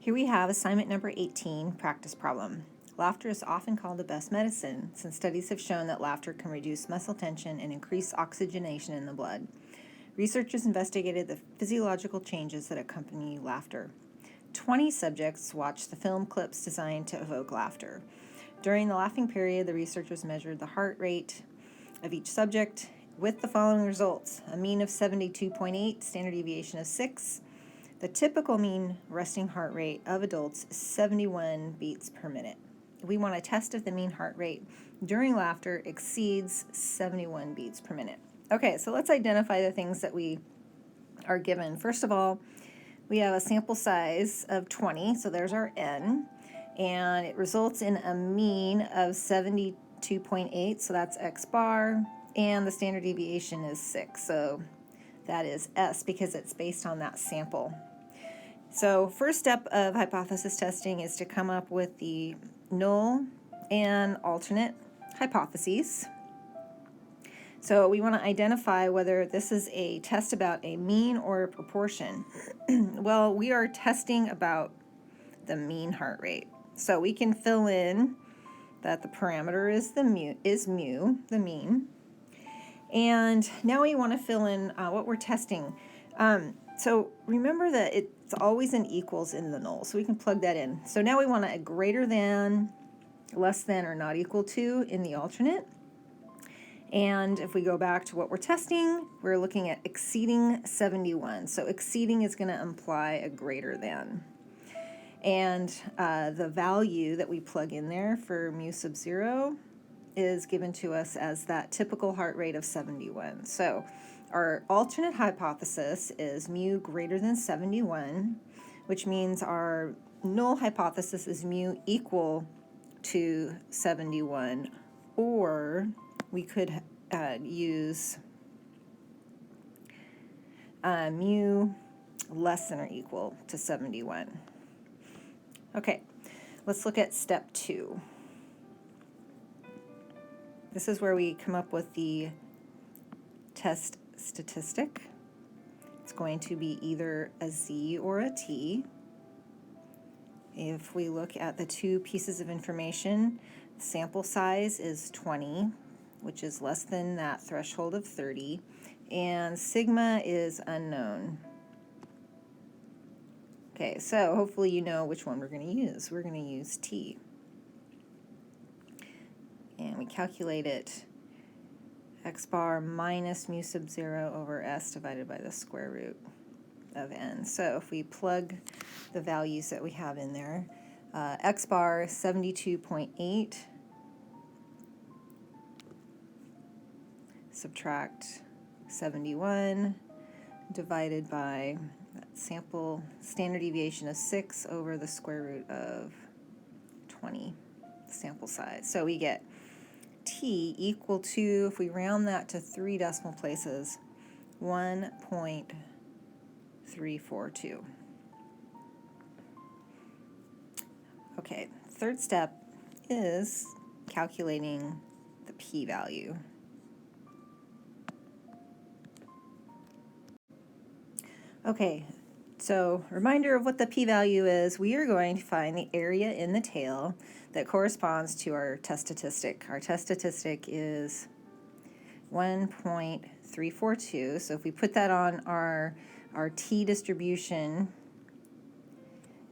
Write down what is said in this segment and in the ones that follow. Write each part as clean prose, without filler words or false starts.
Here we have assignment number 18, practice problem. Laughter is often called the best medicine, since studies have shown that laughter can reduce muscle tension and increase oxygenation in the blood. Researchers investigated the physiological changes that accompany laughter. 20 subjects watched the film clips designed to evoke laughter. During the laughing period, the researchers measured the heart rate of each subject with the following results: a mean of 72.8, standard deviation of 6. The typical mean resting heart rate of adults is 71 beats per minute. We want to test if the mean heart rate during laughter exceeds 71 beats per minute. Okay, so let's identify the things that we are given. First of all, we have a sample size of 20, so there's our N, and it results in a mean of 72.8, so that's X bar, and the standard deviation is 6, so that is S because it's based on that sample. So first step of hypothesis testing is to come up with the null and alternate hypotheses. So we want to identify whether this is a test about a mean or a proportion. Well, we are testing about the mean heart rate. So we can fill in that the parameter is mu, the mean. And now we want to fill in what we're testing. So remember that it's always an equals in the null, so we can plug that in. So now we want a greater than, less than, or not equal to in the alternate. And if we go back to what we're testing, we're looking at exceeding 71. So exceeding is going to imply a greater than. And the value that we plug in there for mu sub 0 is given to us as that typical heart rate of 71. So our alternate hypothesis is mu greater than 71, which means our null hypothesis is mu equal to 71, or we could use mu less than or equal to 71. Okay, let's look at step 2. This is where we come up with the test statistic. It's going to be either a Z or a T. If we look at the two pieces of information, sample size is 20, which is less than that threshold of 30, and sigma is unknown. Okay, so hopefully you know which one we're going to use. We're going to use T. And we calculate it X bar minus mu sub 0 over S divided by the square root of N. So if we plug the values that we have in there, X bar 72.8, subtract 71 divided by that sample standard deviation of 6 over the square root of 20 sample size. So we get T equal to, if we round that to 3 decimal places, 1.342. Okay, third step is calculating the p-value. Okay, so reminder of what the p-value is. We are going to find the area in the tail that corresponds to our test statistic. Our test statistic is 1.342. So if we put that on our t distribution,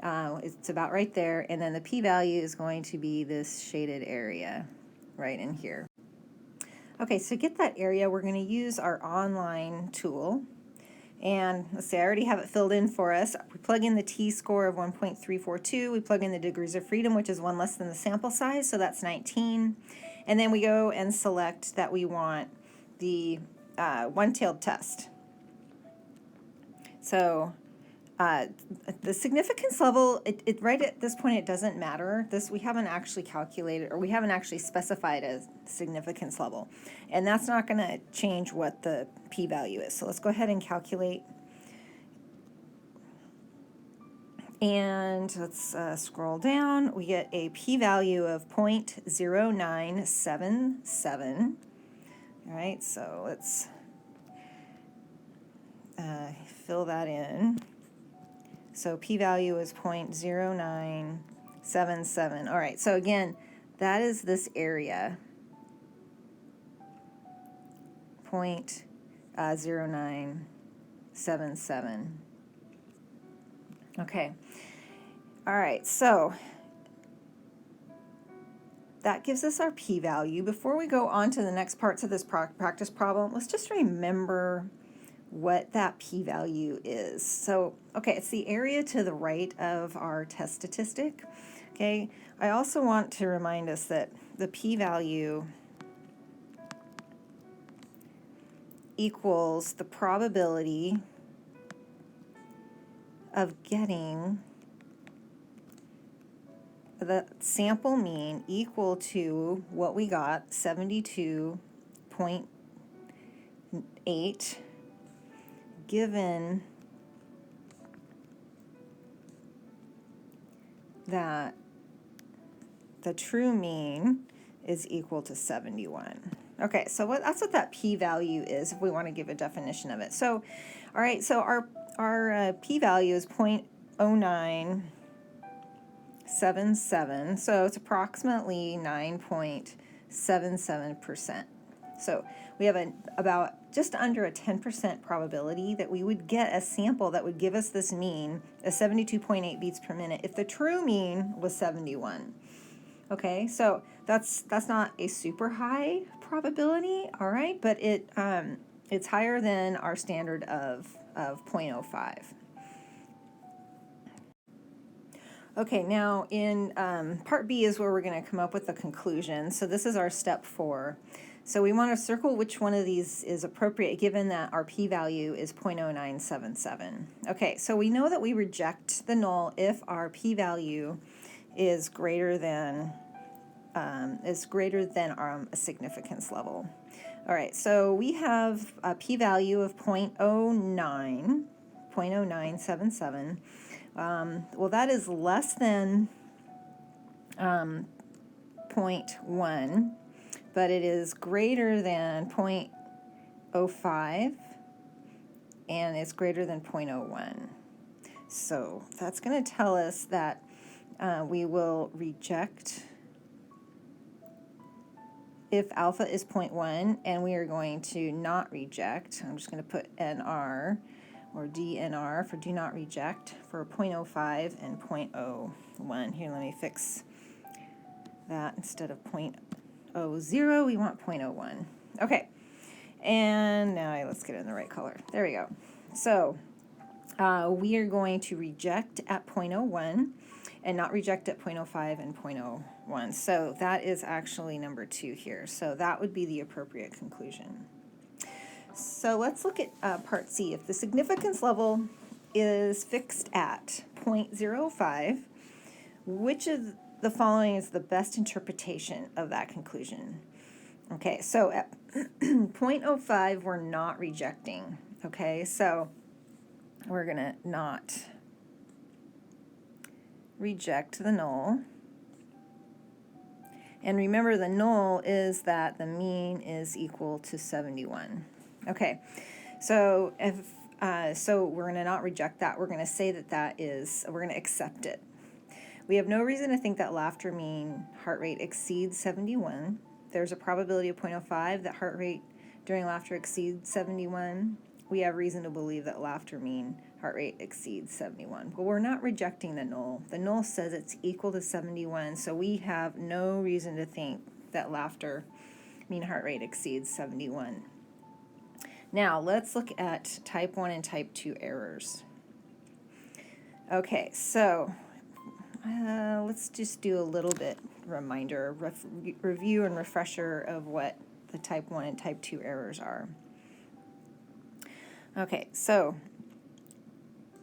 it's about right there. And then the p-value is going to be this shaded area right in here. Okay, so to get that area, we're going to use our online tool. And let's see, I already have it filled in for us. We plug in the t-score of 1.342. We plug in the degrees of freedom, which is 1 less than the sample size, so that's 19. And then we go and select that we want the one-tailed test. So the significance level, right at this point, it doesn't matter. We haven't actually calculated, or we haven't actually specified a significance level. And that's not going to change what the p-value is. So let's go ahead and calculate. And let's scroll down. We get a p-value of 0.0977. All right, so let's fill that in. So p-value is 0.0977. All right, so again, that is this area, 0.0977. Okay, all right, so that gives us our p-value. Before we go on to the next parts of this practice problem, let's just remember what that p-value is. So, okay, it's the area to the right of our test statistic. Okay, I also want to remind us that the p-value equals the probability of getting the sample mean equal to what we got, 72.8, given that the true mean is equal to 71. Okay, so that's what that p-value is if we want to give a definition of it. So, all right, so our p-value is 0.0977, so it's approximately 9.77%. So we have about just under a 10% probability that we would get a sample that would give us this mean, a 72.8 beats per minute, if the true mean was 71. Okay, so that's not a super high probability, all right, but it's higher than our standard of 0.05. Okay, now in part B is where we're going to come up with the conclusion. So this is our step 4. So we want to circle which one of these is appropriate given that our p-value is 0.0977. Okay, so we know that we reject the null if our p-value is greater than a significance level. All right, so we have a p-value of 0.0977. Well, that is less than 0.1, but it is greater than 0.05, and it's greater than 0.01. So that's going to tell us that we will reject if alpha is 0.1, and we are going to not reject. I'm just going to put NR or DNR for do not reject for 0.05 and 0.01. Here, let me fix that. Instead of 0.00, we want 0.01. Okay, and now let's get it in the right color. There we go. So we are going to reject at 0.01 and not reject at 0.05 and 0.01. So that is actually number 2 here. So that would be the appropriate conclusion. So let's look at part C. If the significance level is fixed at 0.05, which of the following is the best interpretation of that conclusion? Okay, so at 0.05, we're not rejecting. Okay, so we're going to not reject the null. And remember, the null is that the mean is equal to 71. Okay, so if so we're going to not reject that. We're going to say that we're going to accept it. We have no reason to think that laughter mean heart rate exceeds 71. There's a probability of 0.05 that heart rate during laughter exceeds 71. We have reason to believe that laughter mean heart rate exceeds 71. But we're not rejecting the null. The null says it's equal to 71, so we have no reason to think that laughter mean heart rate exceeds 71. Now, let's look at type 1 and type 2 errors. Okay, so let's just do a little bit reminder, review and refresher of what the type 1 and type 2 errors are. Okay, so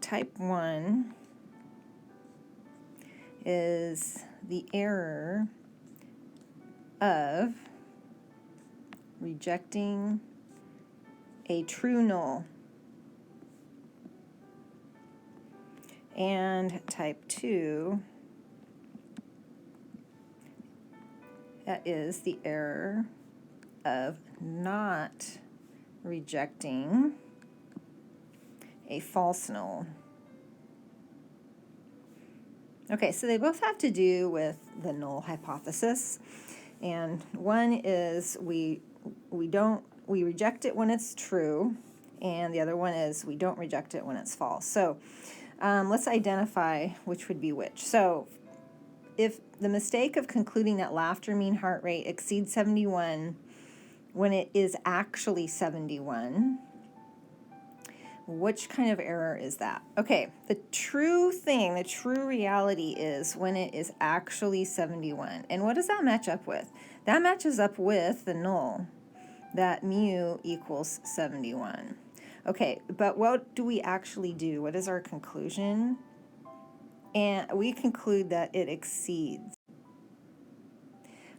type 1 is the error of rejecting a true null. And type 2, that is the error of not rejecting a false null. Okay, so they both have to do with the null hypothesis. And one is we reject it when it's true, and the other one is we don't reject it when it's false. So let's identify which would be which. So if the mistake of concluding that laughter mean heart rate exceeds 71 when it is actually 71, which kind of error is that? Okay, the true reality is when it is actually 71. And what does that match up with? That matches up with the null, that mu equals 71. Okay, but what do we actually do? What is our conclusion? And we conclude that it exceeds.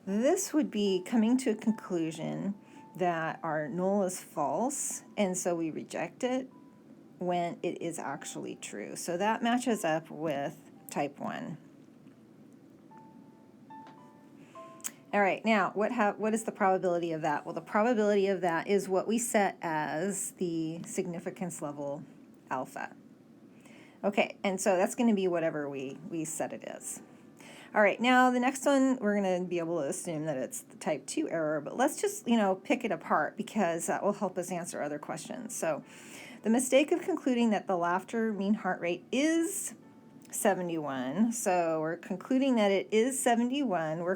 This would be coming to a conclusion that our null is false, and so we reject it when it is actually true. So that matches up with type 1. All right, now what is the probability of that? Well, the probability of that is what we set as the significance level alpha. Okay, and so that's going to be whatever we set it is. All right, now the next one, we're going to be able to assume that it's the type 2 error, but let's just, pick it apart because that will help us answer other questions. So the mistake of concluding that the laughter mean heart rate is 71. So we're concluding that it is 71. We're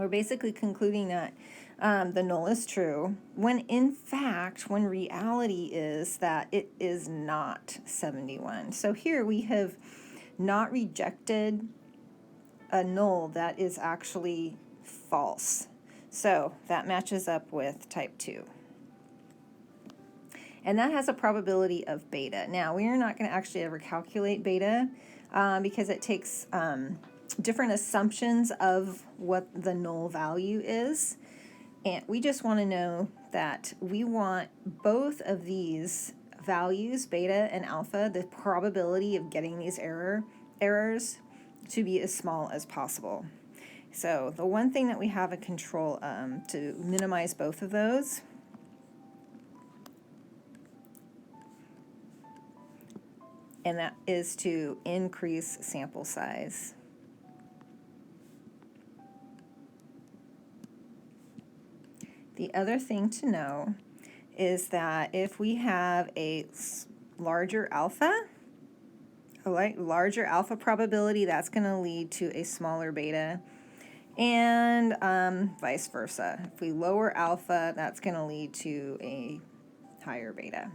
basically concluding that the null is true, when in fact, when reality is that it is not 71. So here we have not rejected a null that is actually false. So that matches up with type 2. And that has a probability of beta. Now, we are not going to actually ever calculate beta because it takes different assumptions of what the null value is. And we just want to know that we want both of these values, beta and alpha, the probability of getting these errors to be as small as possible. So the one thing that we have a control to minimize both of those and that is to increase sample size. The other thing to know is that if we have a larger alpha probability, that's going to lead to a smaller beta, and vice versa. If we lower alpha, that's going to lead to a higher beta.